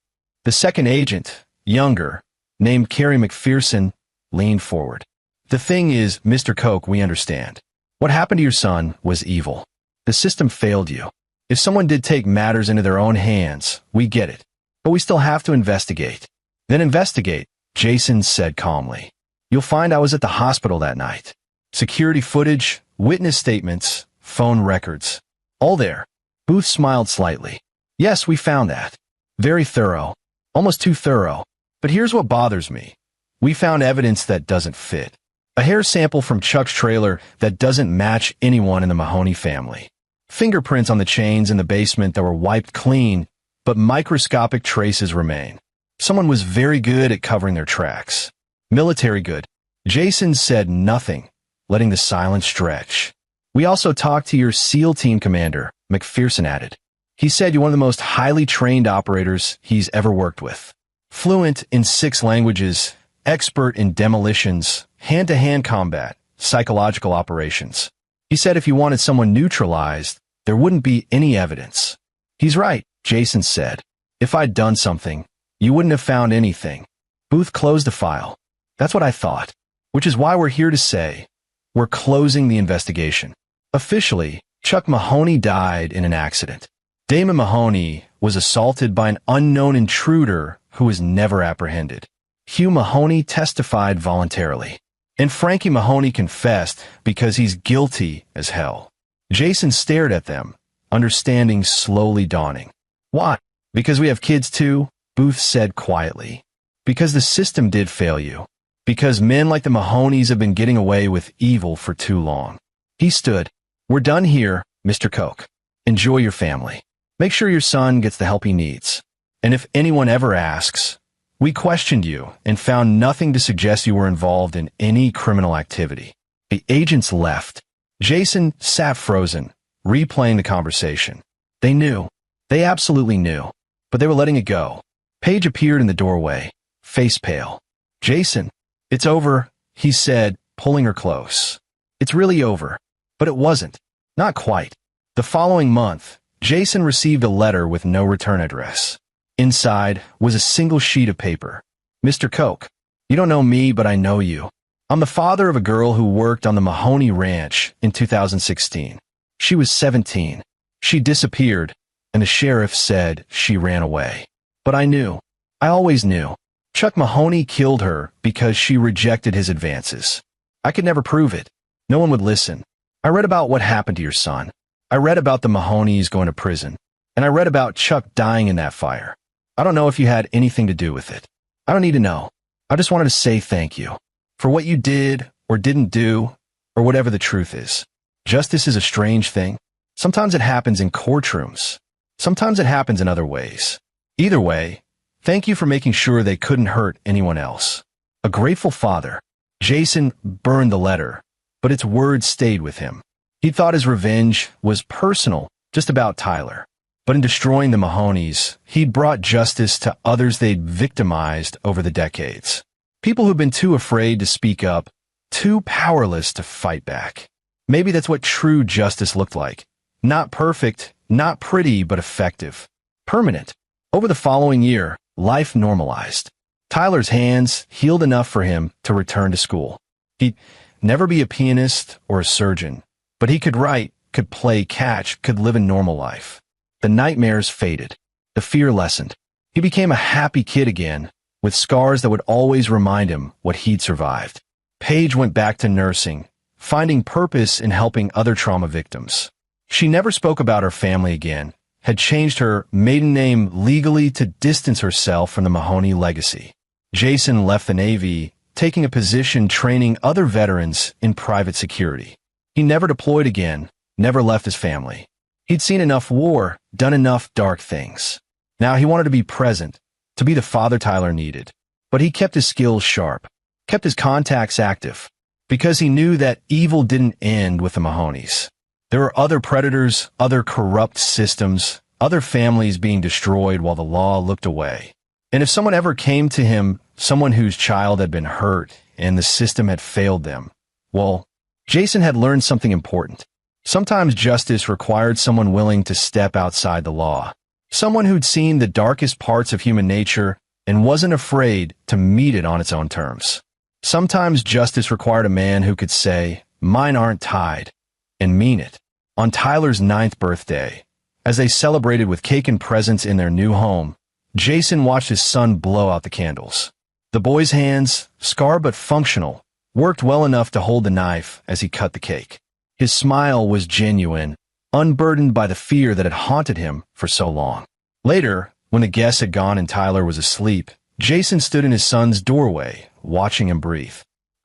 The second agent, younger, named Carrie McPherson, leaned forward. The thing is, Mr. Koch, we understand. What happened to your son was evil. The system failed you. If someone did take matters into their own hands, we get it. But we still have to investigate. Then investigate, Jason said calmly. You'll find I was at the hospital that night. Security footage, witness statements, phone records. All there. Booth smiled slightly. Yes, we found that. Very thorough. Almost too thorough. But here's what bothers me. We found evidence that doesn't fit. A hair sample from Chuck's trailer that doesn't match anyone in the Mahoney family. Fingerprints on the chains in the basement that were wiped clean, but microscopic traces remain. Someone was very good at covering their tracks. Military good. Jason said nothing, letting the silence stretch. We also talked to your SEAL team commander, McPherson added. He said you're one of the most highly trained operators he's ever worked with. Fluent in 6 languages, expert in demolitions, hand-to-hand combat, psychological operations. He said if you wanted someone neutralized, there wouldn't be any evidence. He's right, Jason said. If I'd done something, you wouldn't have found anything. Booth closed the file. That's what I thought. Which is why we're here to say, we're closing the investigation. Officially, Chuck Mahoney died in an accident. Damon Mahoney was assaulted by an unknown intruder who was never apprehended. Hugh Mahoney testified voluntarily. And Frankie Mahoney confessed because he's guilty as hell. Jason stared at them, understanding slowly dawning. Why? Because we have kids too, Booth said quietly. Because the system did fail you. Because men like the Mahonies have been getting away with evil for too long. He stood. We're done here, Mr. Koch. Enjoy your family. Make sure your son gets the help he needs. And if anyone ever asks, we questioned you and found nothing to suggest you were involved in any criminal activity. The agents left. Jason sat frozen, replaying the conversation. They knew. They absolutely knew. But they were letting it go. Paige appeared in the doorway, face pale. Jason, it's over, he said, pulling her close. It's really over. But it wasn't. Not quite. The following month, Jason received a letter with no return address. Inside was a single sheet of paper. Mr. Koch, you don't know me, but I know you. I'm the father of a girl who worked on the Mahoney Ranch in 2016. She was 17. She disappeared, and the sheriff said she ran away. But I knew. I always knew. Chuck Mahoney killed her because she rejected his advances. I could never prove it. No one would listen. I read about what happened to your son. I read about the Mahonies going to prison. And I read about Chuck dying in that fire. I don't know if you had anything to do with it. I don't need to know. I just wanted to say thank you for what you did or didn't do, or whatever the truth is. Justice is a strange thing. Sometimes it happens in courtrooms. Sometimes it happens in other ways. Either way, thank you for making sure they couldn't hurt anyone else. A grateful father. Jason burned the letter, but its words stayed with him. He thought his revenge was personal, just about Tyler. But in destroying the Mahonies, he'd brought justice to others they'd victimized over the decades. People who've been too afraid to speak up, too powerless to fight back. Maybe that's what true justice looked like. Not perfect, not pretty, but effective. Permanent. Over the following year, life normalized. Tyler's hands healed enough for him to return to school. He'd never be a pianist or a surgeon, but he could write, could play catch, could live a normal life. The nightmares faded. The fear lessened. He became a happy kid again, with scars that would always remind him what he'd survived. Paige went back to nursing, finding purpose in helping other trauma victims. She never spoke about her family again, had changed her maiden name legally to distance herself from the Mahoney legacy. Jason left the Navy, taking a position training other veterans in private security. He never deployed again, never left his family. He'd seen enough war, done enough dark things. Now he wanted to be present, to be the father Tyler needed. But he kept his skills sharp, kept his contacts active, because he knew that evil didn't end with the Mahonies. There were other predators, other corrupt systems, other families being destroyed while the law looked away. And if someone ever came to him, someone whose child had been hurt and the system had failed them, well, Jason had learned something important. Sometimes justice required someone willing to step outside the law. Someone who'd seen the darkest parts of human nature and wasn't afraid to meet it on its own terms. Sometimes justice required a man who could say, "Mine aren't tied," and mean it. On Tyler's 9th birthday, as they celebrated with cake and presents in their new home, Jason watched his son blow out the candles. The boy's hands, scarred but functional, worked well enough to hold the knife as he cut the cake. His smile was genuine, unburdened by the fear that had haunted him for so long. Later, when the guests had gone and Tyler was asleep, Jason stood in his son's doorway, watching him breathe.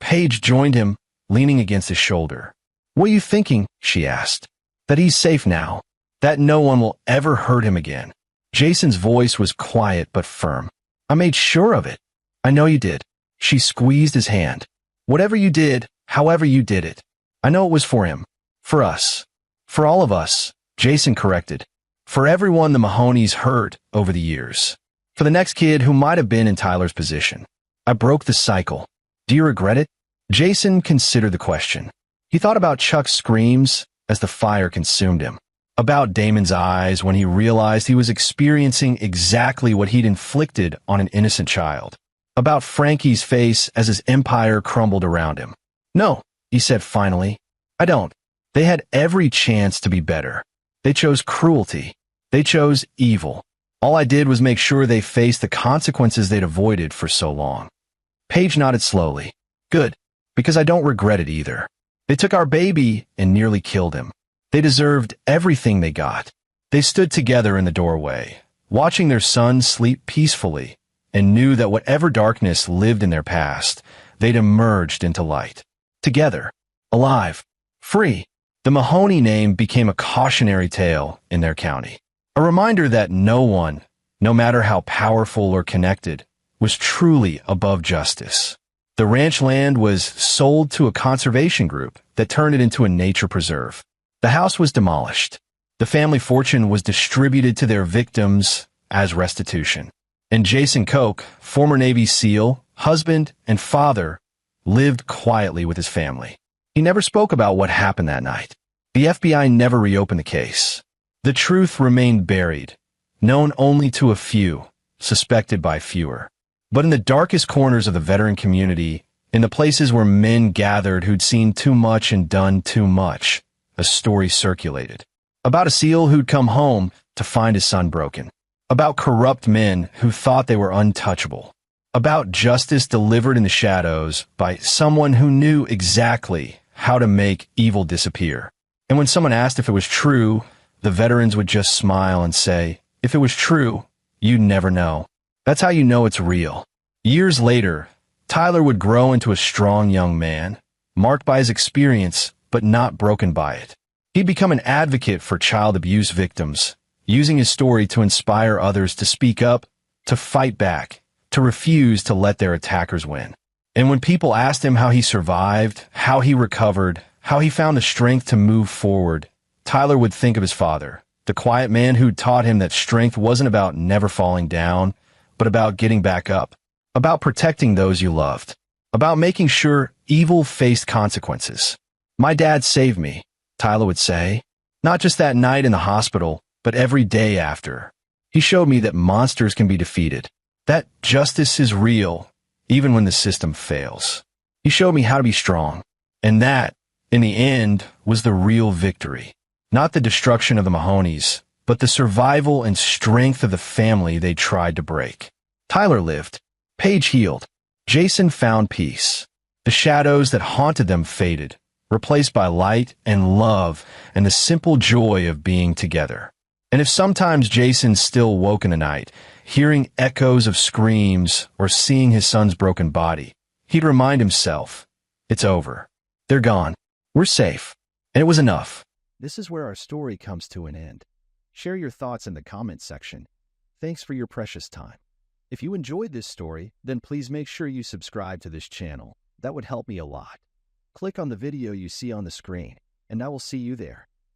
Paige joined him, leaning against his shoulder. "What are you thinking?" she asked. "That he's safe now. That no one will ever hurt him again." Jason's voice was quiet but firm. "I made sure of it." "I know you did." She squeezed his hand. "Whatever you did, however you did it, I know it was for him. For us. For all of us," Jason corrected. "For everyone the Mahonies hurt over the years. For the next kid who might have been in Tyler's position. I broke the cycle. Do you regret it?" Jason considered the question. He thought about Chuck's screams as the fire consumed him. About Damon's eyes when he realized he was experiencing exactly what he'd inflicted on an innocent child. About Frankie's face as his empire crumbled around him. "No," he said finally. "I don't. They had every chance to be better. They chose cruelty. They chose evil. All I did was make sure they faced the consequences they'd avoided for so long." Paige nodded slowly. "Good, because I don't regret it either. They took our baby and nearly killed him. They deserved everything they got." They stood together in the doorway, watching their son sleep peacefully, and knew that whatever darkness lived in their past, they'd emerged into light. Together, alive, free. The Mahoney name became a cautionary tale in their county. A reminder that no one, no matter how powerful or connected, was truly above justice. The ranch land was sold to a conservation group that turned it into a nature preserve. The house was demolished. The family fortune was distributed to their victims as restitution. And Jason Koch, former Navy SEAL, husband, and father, lived quietly with his family. He never spoke about what happened that night. The FBI never reopened the case. The truth remained buried, known only to a few, suspected by fewer. But in the darkest corners of the veteran community, in the places where men gathered who'd seen too much and done too much, a story circulated. About a SEAL who'd come home to find his son broken. About corrupt men who thought they were untouchable. About justice delivered in the shadows by someone who knew exactly how to make evil disappear. And when someone asked if it was true, the veterans would just smile and say, "If it was true, you'd never know." That's how you know it's real. Years later, Tyler would grow into a strong young man, marked by his experience, but not broken by it. He'd become an advocate for child abuse victims, using his story to inspire others to speak up, to fight back, to refuse to let their attackers win. And when people asked him how he survived, how he recovered, how he found the strength to move forward, Tyler would think of his father, the quiet man who taught him that strength wasn't about never falling down, but about getting back up, about protecting those you loved, about making sure evil faced consequences. "My dad saved me," Tyler would say, "not just that night in the hospital, but every day after. He showed me that monsters can be defeated, that justice is real, even when the system fails. He showed me how to be strong, and that, in the end, was the real victory. Not the destruction of the Mahoneys, but the survival and strength of the family they tried to break." Tyler lived. Paige healed. Jason found peace. The shadows that haunted them faded, replaced by light and love and the simple joy of being together. And if sometimes Jason still woke in the night, hearing echoes of screams or seeing his son's broken body, he'd remind himself, it's over. They're gone. We're safe. And it was enough. This is where our story comes to an end. Share your thoughts in the comments section. Thanks for your precious time. If you enjoyed this story, then please make sure you subscribe to this channel. That would help me a lot. Click on the video you see on the screen, and I will see you there.